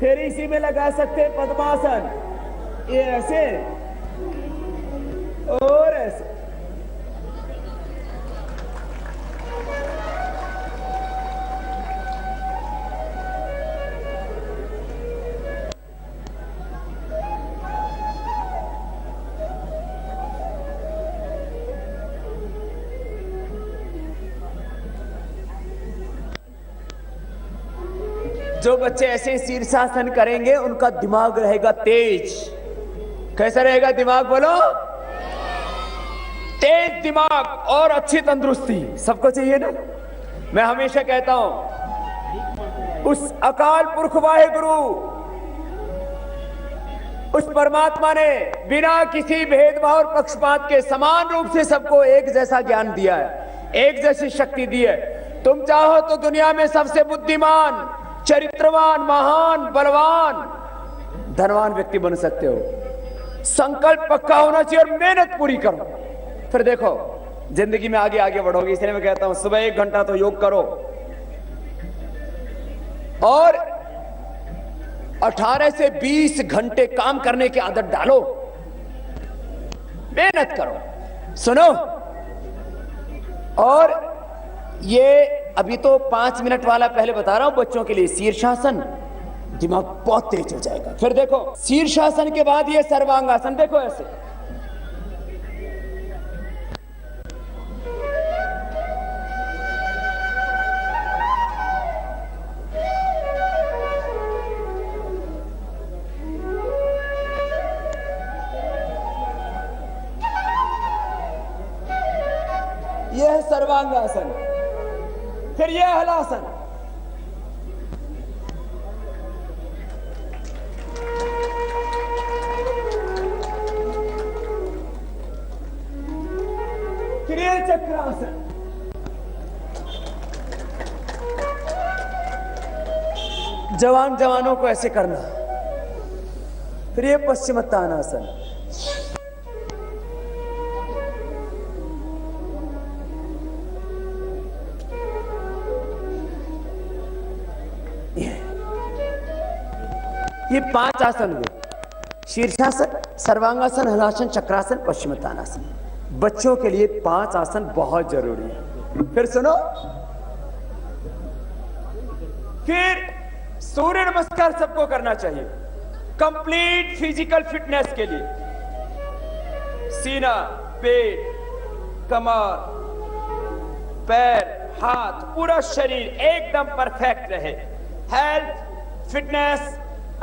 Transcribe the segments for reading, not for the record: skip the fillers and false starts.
फिर इसी में लगा सकते हैं पद्मासन, ये ऐसे और ऐसे। जो बच्चे ऐसे शीर्षासन करेंगे उनका दिमाग रहेगा तेज। कैसा रहेगा दिमाग, बोलो? तेज दिमाग और अच्छी तंदुरुस्ती सबको चाहिए ना। मैं हमेशा कहता हूं उस अकाल पुरख वाहेगुरु, उस परमात्मा ने बिना किसी भेदभाव और पक्षपात के समान रूप से सबको एक जैसा ज्ञान दिया है, एक जैसी शक्ति दी है। तुम चाहो तो दुनिया में सबसे बुद्धिमान, चरित्रवान, महान, बलवान, धनवान व्यक्ति बन सकते हो। संकल्प पक्का होना चाहिए और मेहनत पूरी करो, फिर देखो जिंदगी में आगे आगे बढ़ोगे। इसलिए मैं कहता हूं सुबह 1 घंटा तो योग करो और 18 से 20 घंटे काम करने की आदत डालो, मेहनत करो। सुनो, और ये अभी तो 5 मिनट वाला पहले बता रहा हूं बच्चों के लिए, शीर्षासन, दिमाग बहुत तेज हो जाएगा। फिर देखो शीर्षासन के बाद ये सर्वांगासन, देखो ऐसे। यह है सर्वांगासन। फिर यह हलासन, फिर यह चक्रासन, जवानों को ऐसे करना। फिर यह पश्चिमोत्तानासन, ये 5 आसन हुए, शीर्षासन, सर्वांगासन, हलासन, चक्रासन, पश्चिमोत्तानासन। बच्चों के लिए 5 आसन बहुत जरूरी है। फिर सुनो, फिर सूर्य नमस्कार सबको करना चाहिए कंप्लीट फिजिकल फिटनेस के लिए। सीना, पेट, कमर, पैर, हाथ, पूरा शरीर एकदम परफेक्ट रहे। हेल्थ, फिटनेस,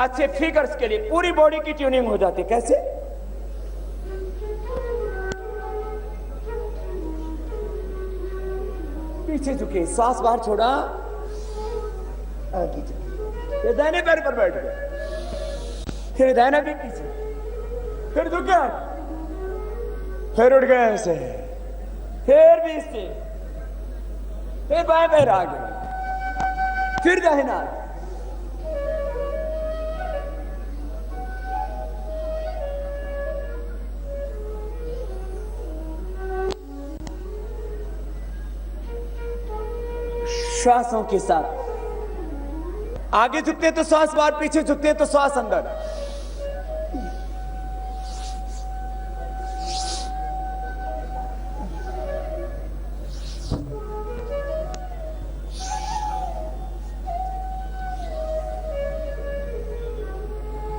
अच्छे फिगर्स के लिए पूरी बॉडी की ट्यूनिंग हो जाती है। कैसे? पीछे झुके, सांस बाहर छोड़ा, आगे झुके, दाहिने पैर पर बैठ गए, फिर दाहिना भी पीछे, फिर झुक गया, फिर उठ गए ऐसे, फिर भी इससे, फिर बाएं पैर आगे, फिर दाहिना। श्वासों के साथ आगे झुकते तो श्वास बाहर, पीछे झुकते तो श्वास अंदर।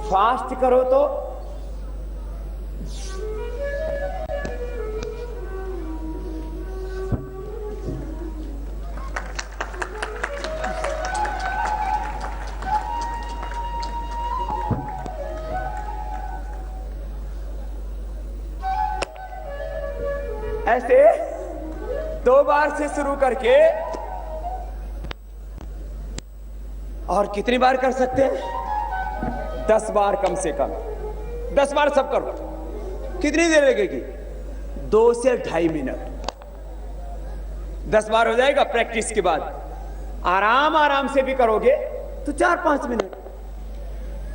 फास्ट करो तो ऐसे 2 बार से शुरू करके, और कितनी बार कर सकते हैं? 10 बार कम से कम। 10 बार सब करो। कितनी देर लगेगी? 2 से 2.5 मिनट। 10 बार हो जाएगा। प्रैक्टिस के बाद आराम से भी करोगे तो 4-5 मिनट।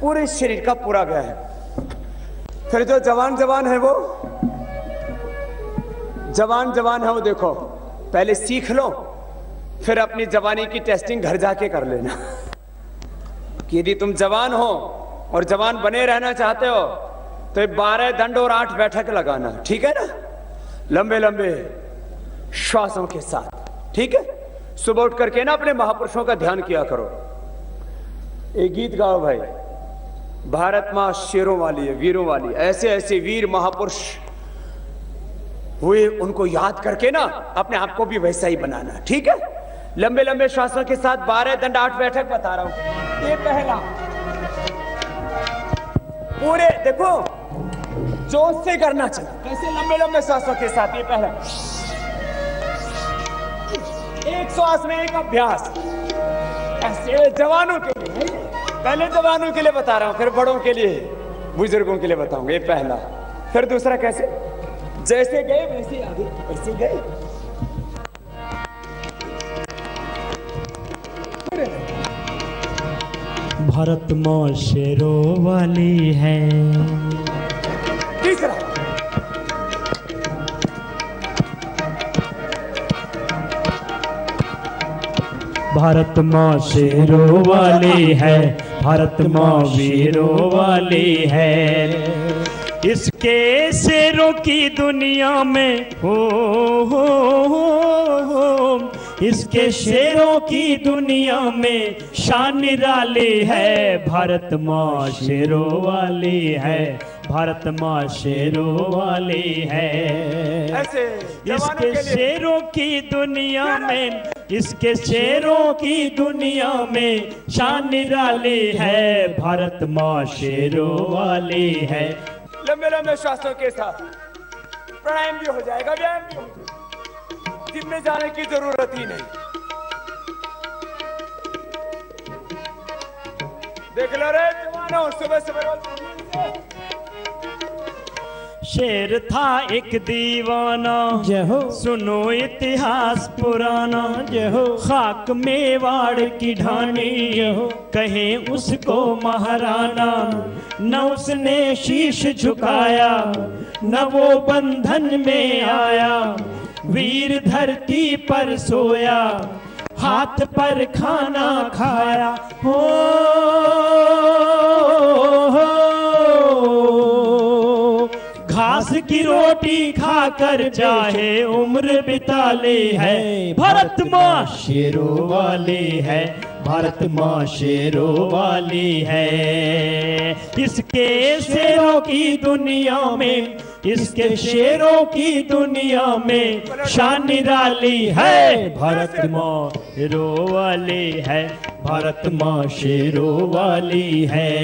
पूरे शरीर का पूरा व्यायाम। फिर जो जवान है वो जवान है वो देखो, पहले सीख लो, फिर अपनी जवानी की टेस्टिंग घर जाके कर लेना। कि यदि तुम जवान हो और जवान बने रहना चाहते हो तो 12 दंड और 8 बैठक लगाना, ठीक है ना? लंबे लंबे श्वासों के साथ, ठीक है? सुबह उठ करके ना अपने महापुरुषों का ध्यान किया करो। एक गीत गाओ भाई, भारत मां शेरों वाली है, वीरों वाली। ऐसे ऐसे वीर महापुरुष हुए, उनको याद करके ना अपने आप को भी वैसा ही बनाना, ठीक है? लंबे लंबे श्वासों के साथ 12 दंड 8 बैठक बता रहा हूं। ये पहला, पूरे देखो जोश से करना चाहिए, ऐसे लंबे लंबे श्वासों के साथ। ये पहला, एक श्वास में एक अभ्यास, ऐसे जवानों के लिए। पहले जवानों के लिए बता रहा हूं, फिर बड़ों के लिए, बुजुर्गों के लिए बताऊंगा। ये पहला। फिर दूसरा कैसे? जैसे गए वैसे आगे, वैसे गए। भारत मां शेरों वाली है। तीसरा, भारत मां शेरों वाली है, भारत मां वीरों वाली है। इसके शेरों की दुनिया में हो, इसके शेरों की दुनिया में शान निराली है। भारत मां शेरों वाली है, भारत मां शेरों वाली है। इसके शेरों की दुनिया में, इसके शेरों की दुनिया में शान निराली है। भारत मां शेरों वाली है। लंबे लंबे श्वासों के साथ प्राणायाम भी हो जाएगा, व्यायाम भी हो जाएगा, जिम में जाने की जरूरत ही नहीं। देख लो रे जवानों, सुबह सुबह। शेर था एक दीवाना, जय हो, सुनो इतिहास पुराना, जय हो। खाक मेवाड़ की ढानी, जय हो, कहें उसको महाराना। न उसने शीश झुकाया, न वो बंधन में आया। वीर धरती पर सोया, हाथ पर खाना खाया। हो घास की रोटी खाकर चाहे उम्र बिता ले है। भारत मां शेरों वाली है, भारत मां शेरों वाली है। इसके शेरों की दुनिया में, इसके शेरों की दुनिया में शान निराली है। भारत मां शेरों वाली है, भारत मां शेरों वाली है।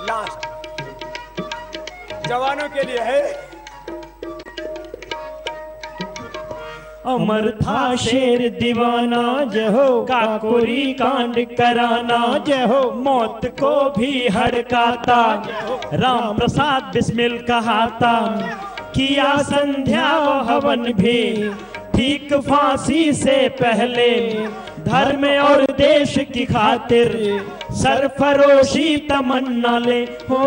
लास्ट जवानों के लिए है। अमर था शेर दीवाना, जय हो, काकोरी कांड कराना, जय हो। मौत को भी हड़काता, राम प्रसाद बिस्मिल कहाता। किया संध्या व हवन भी ठीक फांसी से पहले। धर्म और देश की खातिर सरफरोशी तमन्ना ले। हो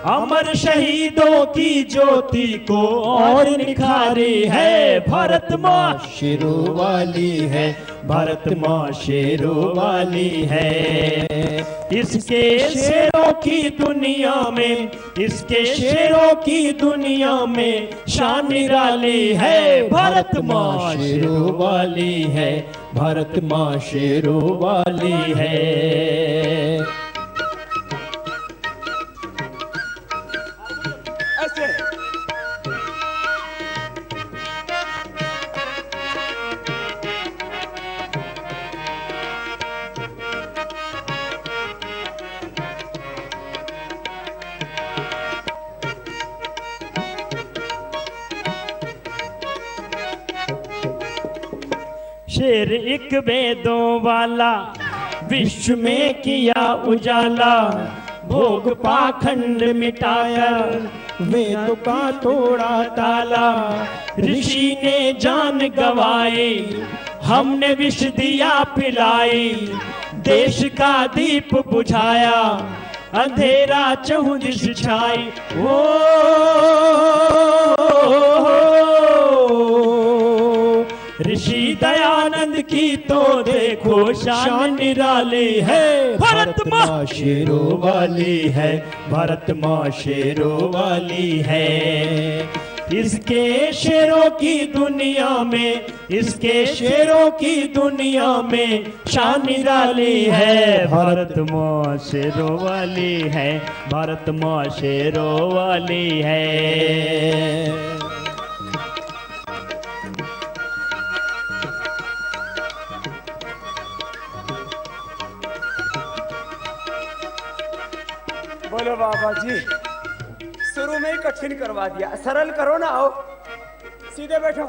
अमर शहीदों की ज्योति को और निखारी है। भारत मां शेरों वाली है, भारत मां शेरों वाली है। इसके शेरों की दुनिया में, इसके शेरों की दुनिया में शान निराली है। भारत मां शेरों वाली है, भारत मां शेरों वाली है। शेर एक वेदों वाला, विश्व में किया उजाला। भोग पाखंड मिटाया, वेद का तोड़ा ताला, ऋषि ने जान गवाई, हमने विष दिया पिलाई, देश का दीप बुझाया, अंधेरा चहुदिश छाई। ओ ऋषि दयानंद की तो देखो शान निराली है, भारत माँ शेरों वाली है, भारत माँ शेरों वाली है। इसके शेरों की दुनिया में, इसके शेरों की दुनिया में शान निराली है, भारत माँ शेरों वाली है, भारत माँ शेरों वाली है। बोलो बाबा जी, शुरू में ही कठिन करवा दिया, सरल करो ना। आओ सीधे बैठो।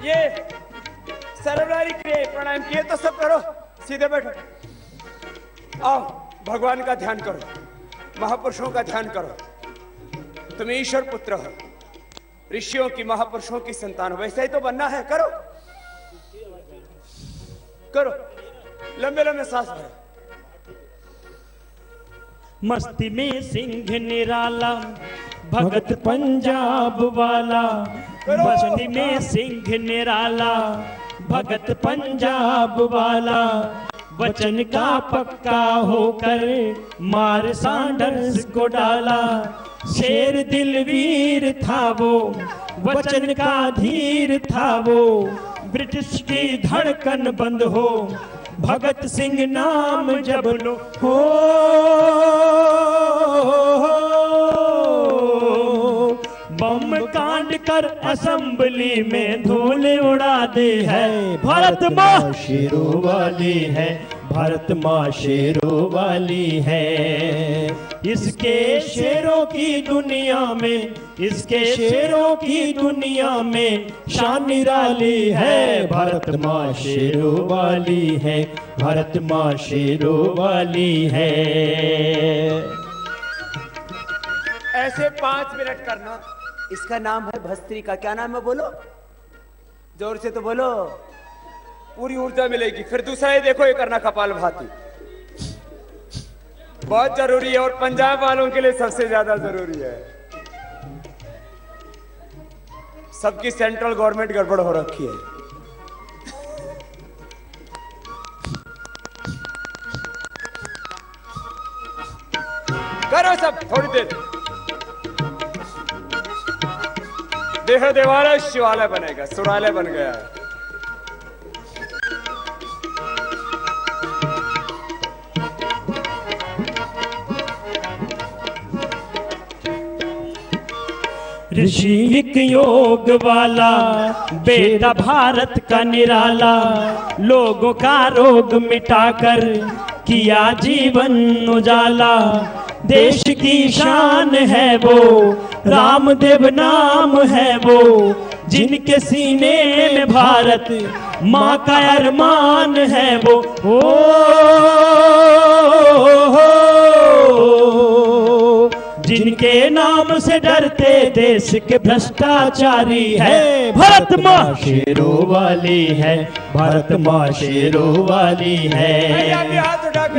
ये सरल क्रिया प्राणायाम किए तो सब करो, सीधे बैठो। आओ भगवान का ध्यान करो, महापुरुषों का ध्यान करो। तुम ईश्वर पुत्र हो, ऋषियों की महापुरुषों की संतान हो, वैसे ही तो बनना है। करो करो, लंबे लंबे सांस भरो। मस्ती में सिंह निराला, भगत पंजाब वाला, मस्ती में सिंह निराला, भगत पंजाब वाला, वचन का पक्का होकर मार सांडर्स को डाला, शेर दिलवीर था वो, वचन का धीर था वो, ब्रिटिश की धड़कन बंद हो, भगत सिंह नाम जब लो हो, बम कांड कर असेंबली में धूल उड़ा दे है, भारत माँ शेरों वाली है, भारत माँ शेरों वाली है। इसके शेरों की दुनिया में, इसके शेरों की दुनिया में शान निराली है, भारत माँ शेरों वाली है, भारत माँ शेरों वाली है। ऐसे 5 मिनट करना। इसका नाम है भस्त्रिका। क्या नाम है बोलो, जोर से तो बोलो, पूरी ऊर्जा मिलेगी। फिर दूसरा ये देखो, ये करना कपालभाति, बहुत जरूरी है और पंजाब वालों के लिए सबसे ज्यादा जरूरी है। सबकी सेंट्रल गवर्नमेंट गड़बड़ हो रखी है। करो सब थोड़ी देर। देह देवालय शिवालय बनेगा, सुरालय बन गया है। ऋषि एक योग वाला, बेटा भारत का निराला, लोगों का रोग मिटाकर किया जीवन उजाला, देश की शान है वो, रामदेव नाम है वो, जिनके सीने में भारत माँ का अरमान है वो। जिनके नाम से डरते देश के भ्रष्टाचारी है, भारत माँ शेरों वाली है, भारत माँ शेरों वाली है।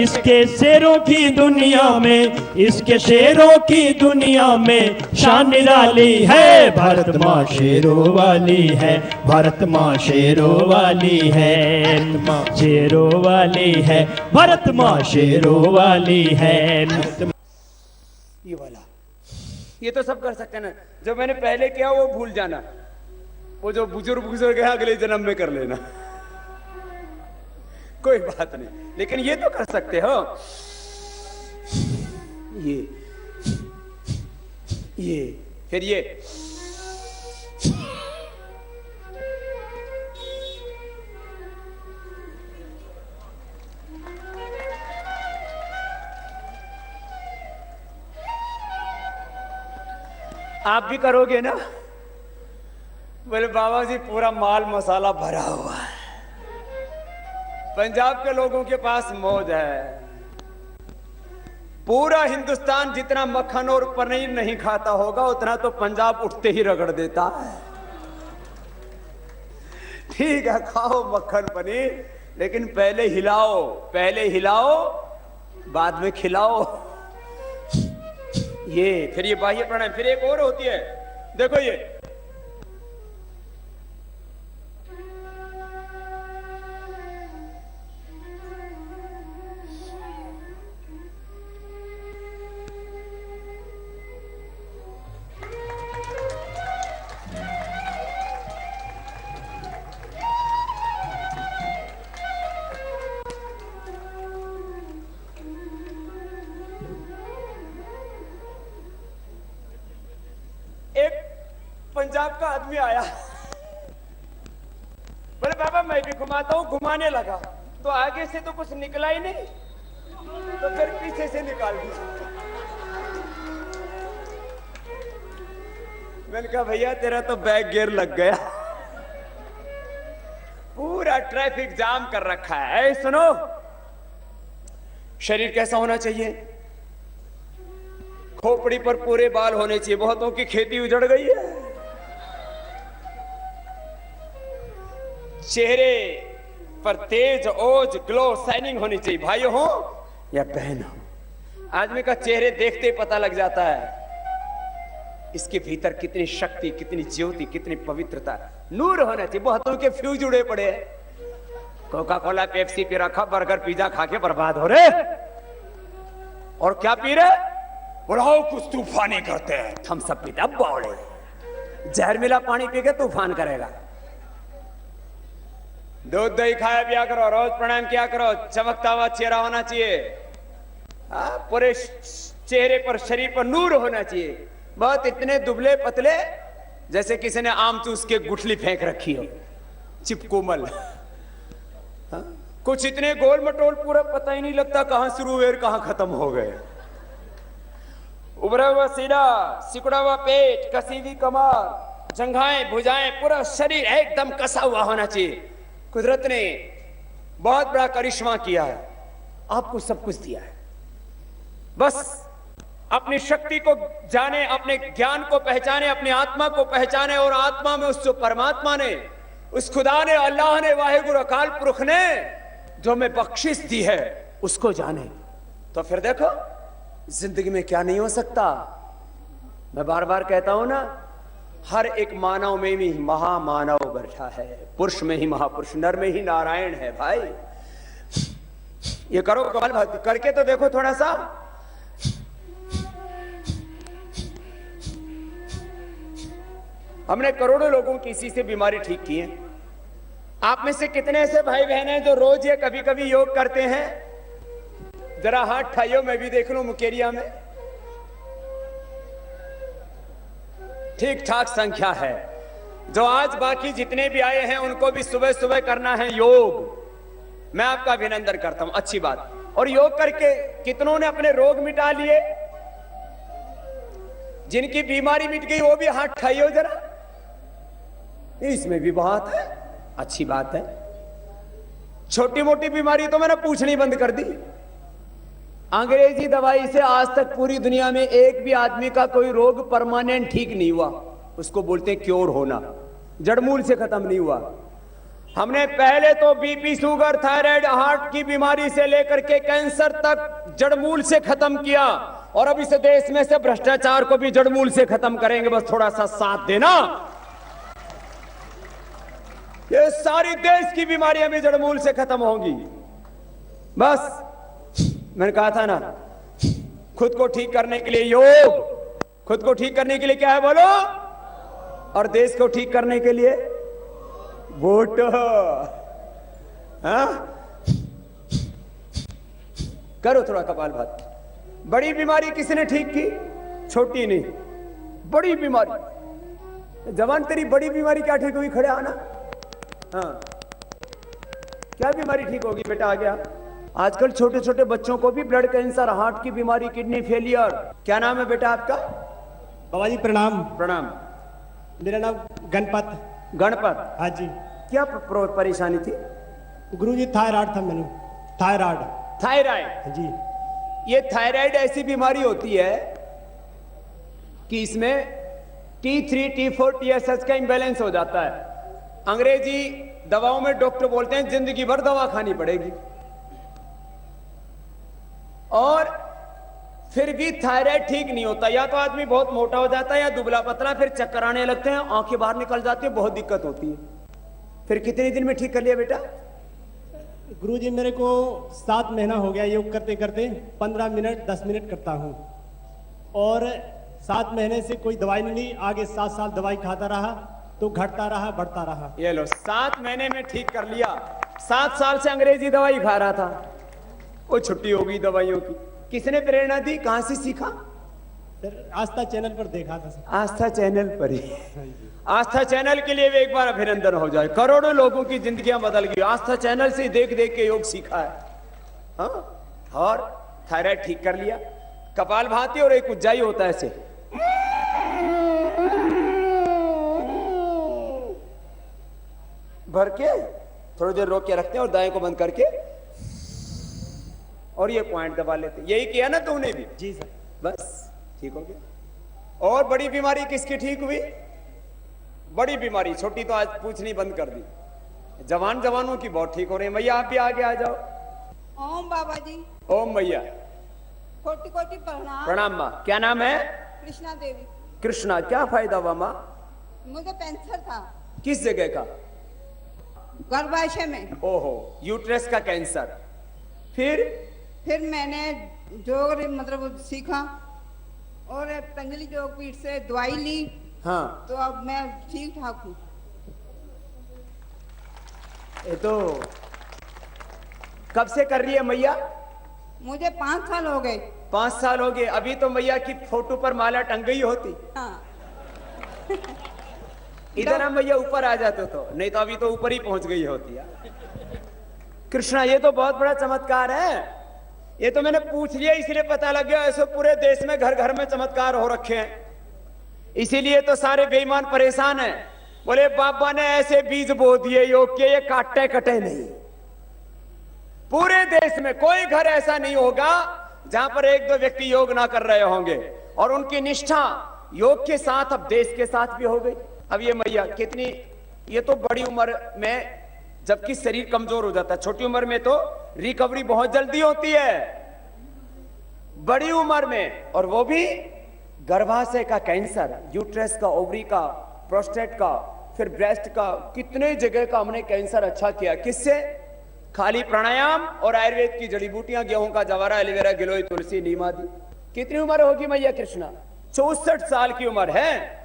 इसके शेरों की दुनिया में, इसके शेरों की दुनिया में शान निराली है, भारत माँ शेरों वाली है, भारत माँ शेरों वाली है, शेरों वाली है, भारत माँ शेरों वाली है। ये वाला, ये तो सब कर सकते हैं ना। जो मैंने पहले किया वो भूल जाना, वो जो बुजुर्ग गुजर गया अगले जन्म में कर लेना, कोई बात नहीं। लेकिन ये तो कर सकते हो, ये फिर ये आप भी करोगे ना? बोले बाबा जी पूरा माल मसाला भरा हुआ है, पंजाब के लोगों के पास मौज है। पूरा हिंदुस्तान जितना मक्खन और पनीर नहीं खाता होगा उतना तो पंजाब उठते ही रगड़ देता है। ठीक है, खाओ मक्खन पनीर, लेकिन पहले हिलाओ बाद में खिलाओ। फिर ये बाह्य प्राणायाम, फिर एक और होती है, देखो ये एक पंजाब का आदमी आया, बोले बाबा मैं भी घुमाता हूं। घुमाने लगा तो आगे से तो कुछ निकला ही नहीं, तो फिर पीछे से निकाल दिया। मैंने कहा भैया तेरा तो बैक गियर लग गया, पूरा ट्रैफिक जाम कर रखा है। सुनो, शरीर कैसा होना चाहिए? खोपड़ी पर पूरे बाल होने चाहिए। बहुतों की खेती उजड़ गई है। चेहरे पर तेज, ओज, ग्लो, शाइनिंग होनी चाहिए। भाई हो या बहन हो, आदमी का चेहरे देखते ही पता लग जाता है इसके भीतर कितनी शक्ति, कितनी ज्योति, कितनी पवित्रता, नूर होना चाहिए। बहुतों के फ्यूज उड़े पड़े हैं। कोका कोला, पेप्सी पी रखा, बर्गर पिज्जा खा के बर्बाद हो रहे। और क्या पी रहे? बुढ़ाओ कुछ तूफानी करते हैं, थम्स अप पीते, अब बावड़े जहर मिला पानी पी के तूफान करेगा। दूध दही खाया पिया करो, रोज प्राणायाम किया करो, चमकता हुआ चेहरा होना चाहिए। पूरे चेहरे पर, शरीर पर नूर होना चाहिए। बहुत इतने दुबले पतले जैसे किसी ने आम चूस के गुठली फेंक रखी हो, चिपकोमल। कुछ इतने गोल मटोल, पूरा पता ही नहीं लगता कहां शुरू हुए कहां खत्म हो गए। उभरा हुआ सीना, सिकुड़ा हुआ पेट, कसी हुई कमर, जंघाएं, भुजाएं, पूरा शरीर एकदम कसा हुआ होना चाहिए। कुदरत ने बहुत बड़ा करिश्मा किया है, आपको सब कुछ दिया है। बस अपनी शक्ति को जाने, अपने ज्ञान को पहचाने, अपनी आत्मा को पहचाने, और आत्मा में उस जो परमात्मा ने, उस खुदा ने, अल्लाह ने, वाहिगुरु अकाल पुरख ने जो हमें बख्शिश दी है उसको जाने। तो फिर देखो जिंदगी में क्या नहीं हो सकता। मैं बार बार कहता हूं ना, हर एक मानव में भी महामानव बैठा है, पुरुष में ही महापुरुष, नर में ही नारायण है। भाई ये करो, कपालभाति करके तो देखो थोड़ा सा। हमने करोड़ों लोगों की इसी से बीमारी ठीक की है। आप में से कितने ऐसे भाई बहन हैं जो रोज या कभी कभी योग करते हैं? जरा हाथ ठाइयो, मैं भी देख लूं मुकेरिया में। ठीक ठाक संख्या है। जो आज बाकी जितने भी आए हैं उनको भी सुबह सुबह करना है योग। मैं आपका अभिनंदन करता हूं, अच्छी बात। और योग करके कितनों ने अपने रोग मिटा लिए? जिनकी बीमारी मिट गई वो भी हाथ ठाइयो जरा, इसमें भी बात है, अच्छी बात है। छोटी मोटी बीमारी तो मैंने पूछनी बंद कर दी। अंग्रेजी दवाई से आज तक पूरी दुनिया में एक भी आदमी का कोई रोग परमानेंट ठीक नहीं हुआ। उसको बोलते हैं क्योर होना, जड़मूल से खत्म नहीं हुआ। हमने पहले तो बीपी, शुगर, थायराइड, हार्ट की बीमारी से लेकर के कैंसर तक जड़मूल से खत्म किया, और अब इस देश में से भ्रष्टाचार को भी जड़मूल से खत्म करेंगे। बस थोड़ा सा साथ देना, ये सारी देश की बीमारियां भी जड़मूल से खत्म होंगी। बस मैंने कहा था ना, खुद को ठीक करने के लिए योग, खुद को ठीक करने के लिए क्या है बोलो, और देश को ठीक करने के लिए वोट। करो थोड़ा कपालभाति। बड़ी बीमारी किसने ठीक की? छोटी नहीं, बड़ी बीमारी। जवान तेरी बड़ी बीमारी क्या ठीक हुई? खड़े आना। हाँ, क्या बीमारी ठीक होगी बेटा? आ गया। आजकल छोटे छोटे बच्चों को भी ब्लड कैंसर, हार्ट की बीमारी, किडनी फेलियर। क्या नाम है बेटा आपका? बाबा जी प्रणाम। प्रणाम। मेरा नाम गणपत। गणपत? हाँ जी। क्या परेशानी थी? गुरुजी थायराइड था मैंने, थायराइड। थायराइड। जी। ये थायराइड ऐसी बीमारी होती है कि इसमें T3, T4, TSH का इम्बैलेंस हो जाता है। अंग्रेजी दवाओं में डॉक्टर बोलते हैं जिंदगी भर दवा खानी पड़ेगी। और फिर भी थायराइड ठीक नहीं होता। या तो आदमी बहुत मोटा हो जाता है या दुबला पतला, फिर चक्कर आने लगते हैं, आंखें बाहर निकल जाती है, बहुत दिक्कत होती है। फिर कितने दिन में ठीक कर लिया बेटा? गुरुजी मेरे को 7 महीना हो गया योग करते करते, 15 मिनट 10 मिनट करता हूँ, और 7 महीने से कोई दवाई नहीं ली। आगे 7 साल दवाई खाता रहा तो घटता रहा, बढ़ता रहा। ये लो, 7 महीने में ठीक कर लिया। 7 साल से अंग्रेजी दवाई खा रहा था, वो छुट्टी हो गई दवाइयों की। किसने प्रेरणा दी, कहां से सीखा? सर आस्था चैनल पर देखा था सर। आस्था चैनल पर ही। आस्था चैनल के लिए भी एक बार अभिनंदन हो जाए। करोड़ों लोगों की जिंदगियां बदल गई, आस्था चैनल से देख देख के योग सीखा है। हाँ, और थायराइड ठीक कर लिया। कपालभाति और एक उज्जाई होता है ऐसे, भर के थोड़ी देर रोक के रखते हैं और दाएं को बंद करके, और ये पॉइंट दबा लेते। यही किया ना तुमने भी? जी सर। बस ठीक हो गया। और बड़ी बीमारी किसकी ठीक हुई? बड़ी बीमारी, छोटी तो आज पूछनी बंद कर दी। जवानों की बहुत ठीक हो रही है। मैया आप भी आगे आ जाओ। ओम बाबा जी। ओम मैया। कोटि कोटि प्रणाम। प्रणाम माँ। क्या नाम है? कृष्णा देवी। कृष्णा, क्या फायदा हुआ माँ? मुझे कैंसर था। किस जगह का? गर्भाशय में। ओहो, यूट्रस का कैंसर। फिर मैंने योग मतलब सीखा और पतंजलि योग पीठ से दवाई ली। हाँ, तो अब मैं ठीक ठाक हूँ। ये तो कब से कर रही है मैया? मुझे 5 साल हो गए। 5 साल हो गए। अभी तो मैया की फोटो पर माला टंग गई होती। हाँ। इधर हम मैया ऊपर आ जाते तो, नहीं तो अभी तो ऊपर ही पहुंच गई होती है। कृष्णा, ये तो बहुत बड़ा चमत्कार है। ये तो मैंने पूछ लिया इसलिए पता लग गया। ऐसे पूरे देश में घर घर में चमत्कार हो रखे हैं, इसीलिए तो सारे बेईमान परेशान हैं। बोले बाबा ने ऐसे बीज बो दिए योग के, ये काटे कटे नहीं। पूरे देश में कोई घर ऐसा नहीं होगा जहां पर 1-2 व्यक्ति योग ना कर रहे होंगे। और उनकी निष्ठा योग के साथ अब देश के साथ भी हो गई। अब ये मैया कितनी, ये तो बड़ी उम्र में, जबकि शरीर कमजोर हो जाता है। छोटी उम्र में तो रिकवरी बहुत जल्दी होती है, बड़ी उम्र में। और वो भी गर्भाशय का कैंसर, यूट्रस का, ओवरी का, प्रोस्टेट का, फिर ब्रेस्ट का, कितने जगह का हमने कैंसर अच्छा किया। किससे? खाली प्राणायाम और आयुर्वेद की जड़ी बूटियां, गेहूं का जवारा, एलोवेरा, गिलोय, तुलसी, नीम आदि। कितनी उम्र होगी मैया कृष्णा? 64 साल की उम्र है।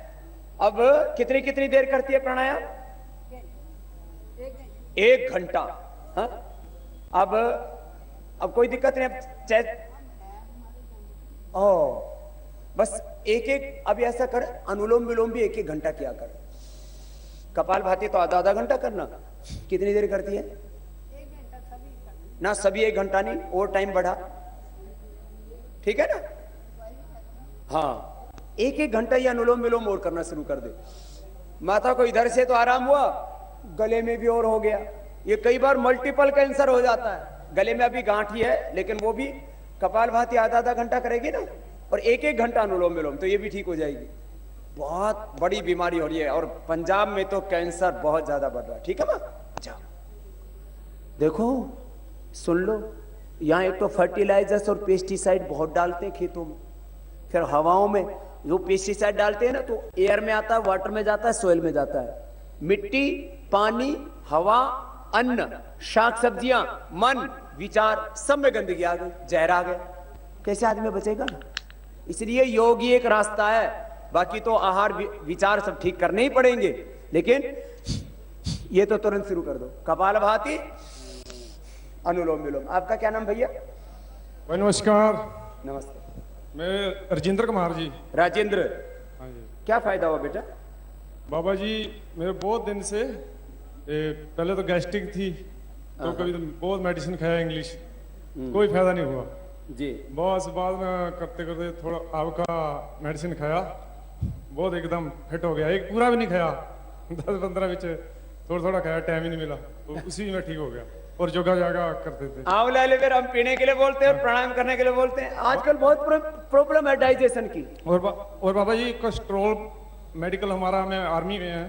अब कितनी देर करती है प्राणायाम? 1 घंटा। हाँ? अब कोई दिक्कत नहीं। बस एक अभी ऐसा कर, अनुलोम विलोम भी 1-1 घंटा किया कर। कपालभाति तो आधा घंटा करना। कितनी देर करती है? 1 घंटा सभी ना, सभी 1 घंटा नहीं, और टाइम बढ़ा, ठीक है ना? हाँ, 1-1 घंटा ही अनुलोम विलोम और करना शुरू कर दे। माता को इधर से तो आराम हुआ, गले में भी और हो गया। ये कई बार मल्टीपल कैंसर हो जाता है। गले में अभी गांठी है, लेकिन वो भी कपालभाति आधा घंटा करेगी ना, और 1-1 घंटा अनुलोम विलोम, तो ये भी ठीक हो जाएगी। बहुत बड़ी बीमारी हो रही है, और पंजाब में तो कैंसर बहुत ज्यादा बढ़ रहा है। ठीक है मां, जाओ देखो, सुन लो। यहाँ एक तो फर्टिलाइजर्स और पेस्टिसाइड बहुत डालते हैं खेतों में, फिर हवाओं में जो पेस्टिसाइड डालते हैं ना, तो एयर में आता है, वाटर में जाता है, सोइल में जाता है। मिट्टी, पानी, हवा, अन्न, शाक सब्जियां, मन, विचार, सब में गंदगी आ गई, जहर आ गया। कैसे आदमी बचेगा? इसलिए योग ही एक रास्ता है। बाकी तो आहार विचार सब ठीक करने ही पड़ेंगे, लेकिन ये तो तुरंत शुरू कर दो। कपालभाति, अनुलोम विलोम। आपका क्या नाम भैया? नमस्कार। नमस्ते। मैं राजेंद्र कुमार जी। राजेंद्र, हाँ जी। क्या फायदा हुआ बेटा? बाबा जी, मेरे बहुत दिन से पहले तो गैस्ट्रिक थी, तो कभी तो बहुत मेडिसिन खाया इंग्लिश, कोई फायदा नहीं हुआ जी। बस बाद में करते करते थोड़ा आपका मेडिसिन खाया, बहुत एकदम फिट हो गया। एक पूरा भी नहीं खाया, 10-15 थोड़ा थोड़ा खाया, टाइम ही नहीं मिला, तो उसी में ठीक हो गया। और जोगा जागा करते थे। आंवला लेकर हम पीने के लिए बोलते हैं और प्रणाम करने के लिए बोलते हैं। आजकल बहुत प्रॉब्लम है डाइजेशन की। और बाबा जी कोलेस्ट्रॉल मेडिकल हमारा, मैं आर्मी में है,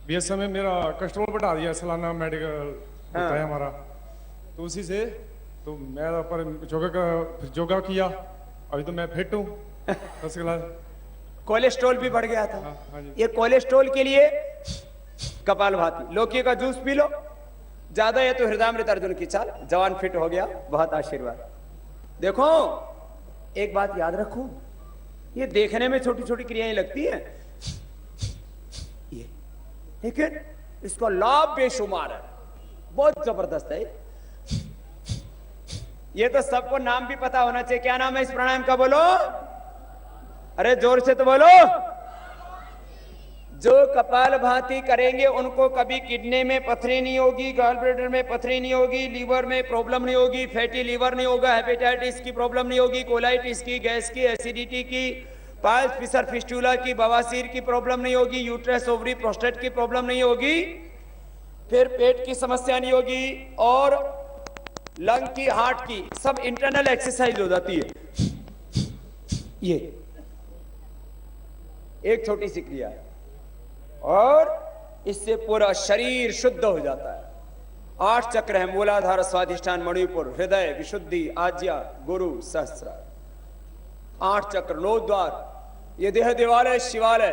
बीएसएफ में, मेरा कोलेस्ट्रॉल बढ़ा दिया, सालाना मेडिकल होता है हमारा, तो उसी से तो मैं पर योगा किया, अभी तो मैं फिट हूँ फर्स्ट क्लास। कोलेस्ट्रॉल भी बढ़ गया था। हाँ जी। ये कोलेस्ट्रॉल के लिए कपालभाति, लौकी का जूस पी लो, ज्यादा है तो हृदयामृत अर्जुन की चाल, जवान फिट हो गया, बहुत आशीर्वाद। देखो एक बात याद रखो, ये देखने में छोटी छोटी क्रियाएं लगती हैं ये, लेकिन इसका लाभ बेशुमार है, बहुत जबरदस्त है। ये तो सबको नाम भी पता होना चाहिए। क्या नाम है इस प्राणायाम का, बोलो, अरे जोर से तो बोलो। जो कपालभाति करेंगे उनको कभी किडनी में पथरी नहीं होगी, गॉल ब्लैडर में पथरी नहीं होगी, लीवर में प्रॉब्लम नहीं होगी, फैटी लीवर नहीं होगा, हेपेटाइटिस की प्रॉब्लम नहीं होगी, कोलाइटिस की, गैस की, एसिडिटी की, पाइल्स, फिशर, फिस्टुला की, बवासीर की प्रॉब्लम नहीं होगी, यूट्रस, ओवरी, प्रोस्टेट की प्रॉब्लम नहीं होगी, फिर पेट की समस्या नहीं होगी, और लंग की, हार्ट की, सब इंटरनल एक्सरसाइज हो जाती है। ये एक छोटी सी क्रिया है और इससे पूरा शरीर शुद्ध हो जाता है। 8 चक्र है, मूलाधार, स्वाधिष्ठान, मणिपुर, हृदय, विशुद्धि, आज्ञा, गुरु, सहस्त्र। 8 चक्र, 9 द्वार। ये देह देवालय, शिवालय।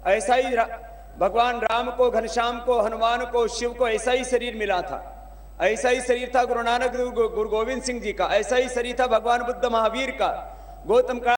ऐसा ही भगवान राम को, घनश्याम को, हनुमान को, शिव को ऐसा ही शरीर मिला था। ऐसा ही शरीर था गुरु नानक, गुरु गोविंद सिंह जी का। ऐसा ही शरीर था भगवान बुद्ध महावीर का, गौतम का।